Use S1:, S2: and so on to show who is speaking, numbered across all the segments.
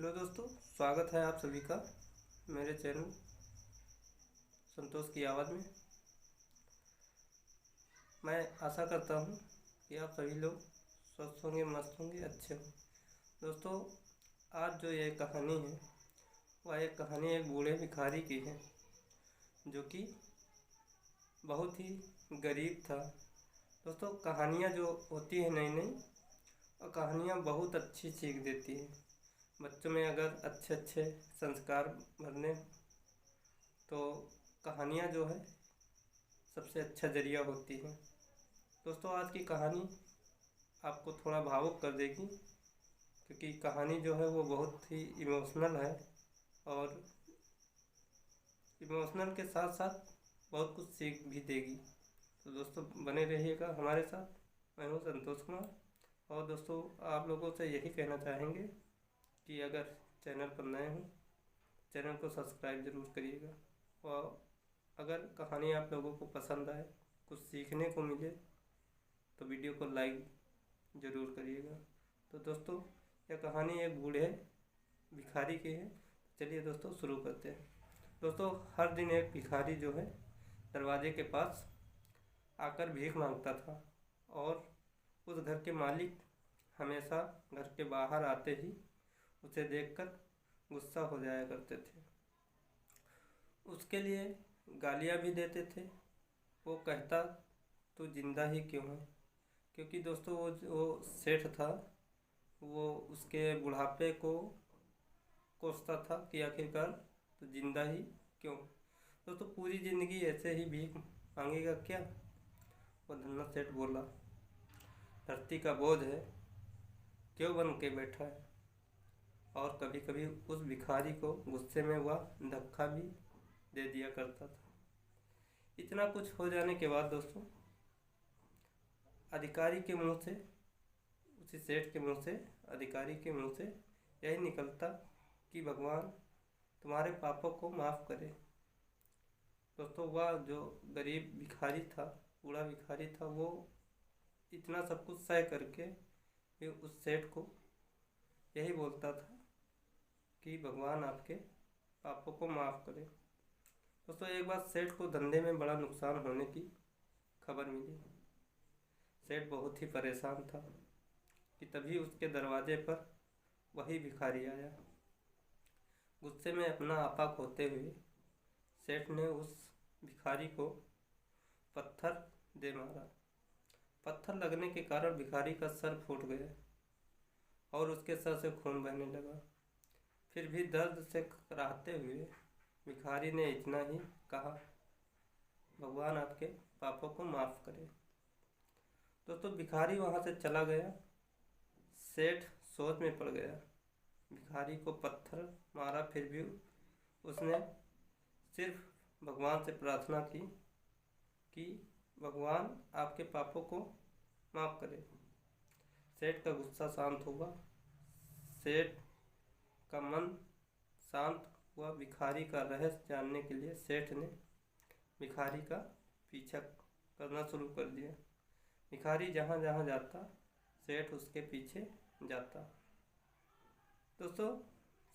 S1: Hello दोस्तों, स्वागत है आप सभी का मेरे चैनल संतोष की आवाज़ में। मैं आशा करता हूँ कि आप सभी लोग स्वस्थ होंगे, मस्त होंगे, अच्छे होंगे। दोस्तों, आज जो ये कहानी है वह एक कहानी एक बूढ़े भिखारी की है जो कि बहुत ही गरीब था। दोस्तों, कहानियाँ जो होती है नई नई, और कहानियाँ बहुत अच्छी सीख देती है। बच्चों में अगर अच्छे अच्छे संस्कार भरने तो कहानियाँ जो है सबसे अच्छा ज़रिया होती है। दोस्तों, आज की कहानी आपको थोड़ा भावुक कर देगी, क्योंकि कहानी जो है वो बहुत ही इमोशनल है और इमोशनल के साथ साथ बहुत कुछ सीख भी देगी। तो दोस्तों, बने रहिएगा हमारे साथ। मैं हूँ संतोष कुमार, और दोस्तों आप लोगों से यही कहना चाहेंगे कि अगर चैनल पर नए हो चैनल को सब्सक्राइब ज़रूर करिएगा, और अगर कहानी आप लोगों को पसंद आए, कुछ सीखने को मिले, तो वीडियो को लाइक ज़रूर करिएगा। तो दोस्तों, यह कहानी एक बूढ़े भिखारी की है। चलिए दोस्तों शुरू करते हैं। दोस्तों, हर दिन एक भिखारी जो है दरवाजे के पास आकर भीख मांगता था, और उस घर के मालिक हमेशा घर के बाहर आते ही उसे देखकर गुस्सा हो जाया करते थे। उसके लिए गालियाँ भी देते थे। वो कहता, तू जिंदा ही क्यों है? क्योंकि दोस्तों वो सेठ था, वो उसके बुढ़ापे को कोसता था कि आखिरकार तो जिंदा ही क्यों। दोस्तों, पूरी ज़िंदगी ऐसे ही भीख मांगेगा क्या? वो धन्ना सेठ बोला, धरती का बोझ है, क्यों बन के बैठा है। और कभी कभी उस भिखारी को गुस्से में वह धक्का भी दे दिया करता था। इतना कुछ हो जाने के बाद दोस्तों, अधिकारी के मुंह से, उसी सेठ के मुंह से, अधिकारी के मुंह से यही निकलता कि भगवान तुम्हारे पापों को माफ़ करे। दोस्तों, वह जो गरीब भिखारी था, बूढ़ा भिखारी था, वो इतना सब कुछ सह करके भी उस सेठ को यही बोलता था कि भगवान आपके पापों को माफ़ करे। दोस्तों, एक बार सेठ को धंधे में बड़ा नुकसान होने की खबर मिली। सेठ बहुत ही परेशान था कि तभी उसके दरवाजे पर वही भिखारी आया। गुस्से में अपना आपा खोते हुए सेठ ने उस भिखारी को पत्थर दे मारा। पत्थर लगने के कारण भिखारी का सर फूट गया और उसके सर से खून बहने लगा। फिर भी दर्द से कराहते हुए भिखारी ने इतना ही कहा, भगवान आपके पापों को माफ़ करे। दोस्तों, भिखारी वहाँ से चला गया। सेठ सोच में पड़ गया। भिखारी को पत्थर मारा, फिर भी उसने सिर्फ भगवान से प्रार्थना की कि भगवान आपके पापों को माफ़ करे। सेठ का गुस्सा शांत हुआ, सेठ का मन शांत हुआ। भिखारी का रहस्य जानने के लिए सेठ ने भिखारी का पीछा करना शुरू कर दिया। भिखारी जहाँ जहाँ जाता, सेठ उसके पीछे जाता। दोस्तों,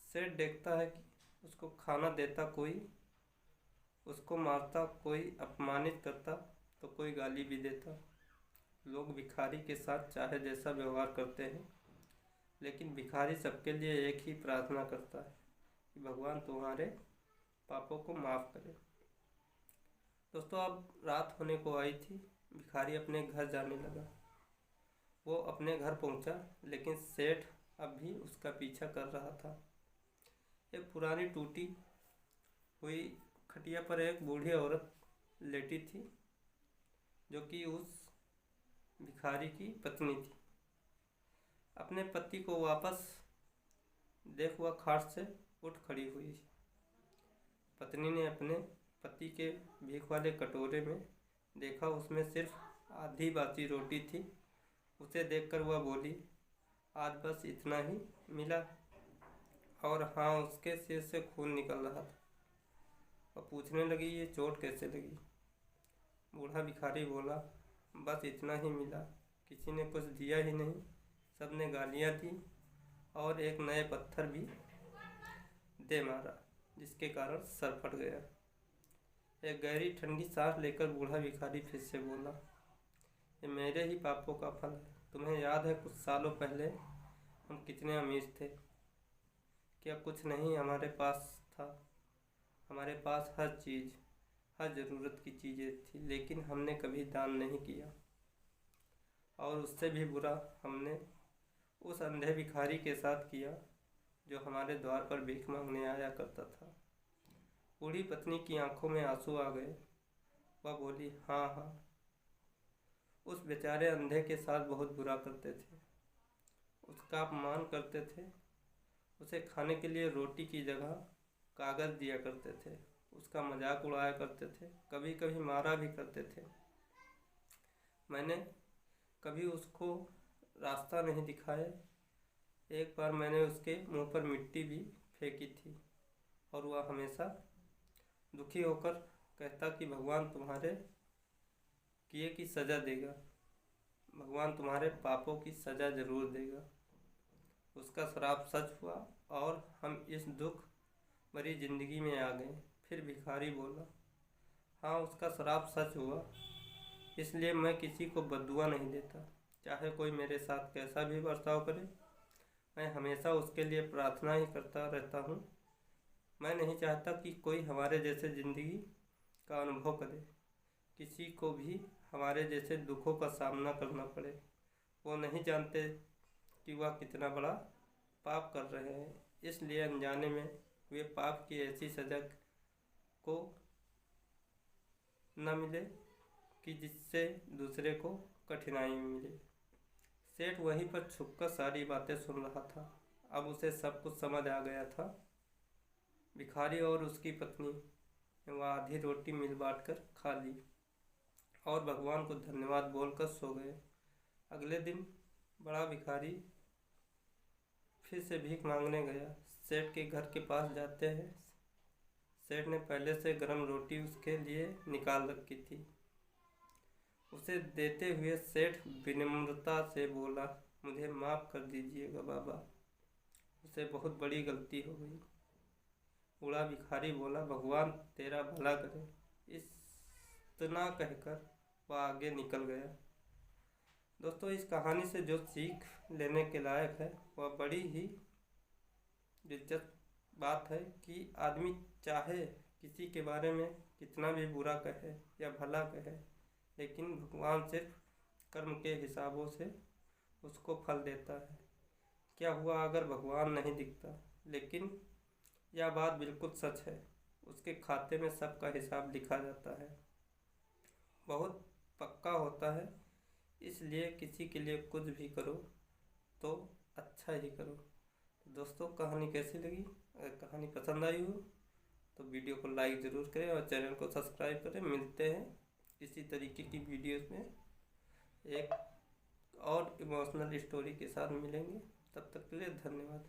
S1: सेठ देखता है कि उसको खाना देता कोई, उसको मारता कोई, अपमानित करता तो कोई गाली भी देता। लोग भिखारी के साथ चाहे जैसा व्यवहार करते हैं, लेकिन भिखारी सबके लिए एक ही प्रार्थना करता है कि भगवान तुम्हारे पापों को माफ़ करे। दोस्तों, अब रात होने को आई थी। भिखारी अपने घर जाने लगा। वो अपने घर पहुंचा, लेकिन सेठ अब भी उसका पीछा कर रहा था। एक पुरानी टूटी हुई खटिया पर एक बूढ़ी औरत लेटी थी, जो कि उस भिखारी की पत्नी थी। अपने पति को वापस देख वह खाट से उठ खड़ी हुई। पत्नी ने अपने पति के भीख वाले कटोरे में देखा, उसमें सिर्फ आधी बासी रोटी थी। उसे देखकर वह बोली, आज बस इतना ही मिला। और हाँ, उसके सिर से खून निकल रहा था। और पूछने लगी, ये चोट कैसे लगी? बूढ़ा भिखारी बोला, बस इतना ही मिला, किसी ने कुछ दिया ही नहीं, सबने गालियाँ दी और एक नए पत्थर भी दे मारा, जिसके कारण सर फट गया। एक गहरी ठंडी सांस लेकर बूढ़ा भिखारी फिर से बोला, ये मेरे ही पापों का फल है। तुम्हें याद है कुछ सालों पहले हम कितने अमीर थे? क्या कुछ नहीं हमारे पास था? हमारे पास हर चीज़, हर ज़रूरत की चीज़ें थी, लेकिन हमने कभी दान नहीं किया। और उससे भी बुरा हमने उस अंधे भिखारी के साथ किया जो हमारे द्वार पर भीख मांगने आया करता था। बूढ़ी पत्नी की आंखों में आंसू आ गए। वह बोली, हाँ हाँ, उस बेचारे अंधे के साथ बहुत बुरा करते थे, उसका अपमान करते थे, उसे खाने के लिए रोटी की जगह कागज़ दिया करते थे, उसका मजाक उड़ाया करते थे, कभी कभी मारा भी करते थे। मैंने कभी उसको रास्ता नहीं दिखाया। एक बार मैंने उसके मुंह पर मिट्टी भी फेंकी थी और वह हमेशा दुखी होकर कहता कि भगवान तुम्हारे किए की सज़ा देगा, भगवान तुम्हारे पापों की सज़ा ज़रूर देगा। उसका श्राप सच हुआ और हम इस दुख भरी जिंदगी में आ गए। फिर भिखारी बोला, हाँ, उसका श्राप सच हुआ, इसलिए मैं किसी को बद्दुआ नहीं देता। चाहे कोई मेरे साथ कैसा भी बर्ताव करे, मैं हमेशा उसके लिए प्रार्थना ही करता रहता हूँ। मैं नहीं चाहता कि कोई हमारे जैसे ज़िंदगी का अनुभव करे, किसी को भी हमारे जैसे दुखों का सामना करना पड़े। वो नहीं जानते कि वह कितना बड़ा पाप कर रहे हैं, इसलिए अनजाने में वे पाप की ऐसी सज़ा को न मिले कि जिससे दूसरे को कठिनाई मिले। सेठ वहीं पर छुपकर सारी बातें सुन रहा था। अब उसे सब कुछ समझ आ गया था। भिखारी और उसकी पत्नी ने वह आधी रोटी मिल बांट कर खा ली और भगवान को धन्यवाद बोलकर सो गए। अगले दिन बड़ा भिखारी फिर से भीख मांगने गया। सेठ के घर के पास जाते हैं, सेठ ने पहले से गर्म रोटी उसके लिए निकाल रखी थी। उसे देते हुए सेठ विनम्रता से बोला, मुझे माफ़ कर दीजिएगा बाबा, उसे बहुत बड़ी गलती हो गई। बूढ़ा भिखारी बोला, भगवान तेरा भला करे। इतना कहकर वह आगे निकल गया। दोस्तों, इस कहानी से जो सीख लेने के लायक है वह बड़ी ही दिलचस्प बात है कि आदमी चाहे किसी के बारे में कितना भी बुरा कहे या भला कहे, लेकिन भगवान सिर्फ कर्म के हिसाबों से उसको फल देता है। क्या हुआ अगर भगवान नहीं दिखता? लेकिन यह बात बिल्कुल सच है, उसके खाते में सबका हिसाब लिखा जाता है, बहुत पक्का होता है। इसलिए किसी के लिए कुछ भी करो तो अच्छा ही करो। तो दोस्तों, कहानी कैसी लगी? अगर कहानी पसंद आई हो तो वीडियो को लाइक ज़रूर करें और चैनल को सब्सक्राइब करें। मिलते हैं इसी तरीके की वीडियोस में, एक और इमोशनल स्टोरी के साथ मिलेंगे। तब तक के लिए धन्यवाद।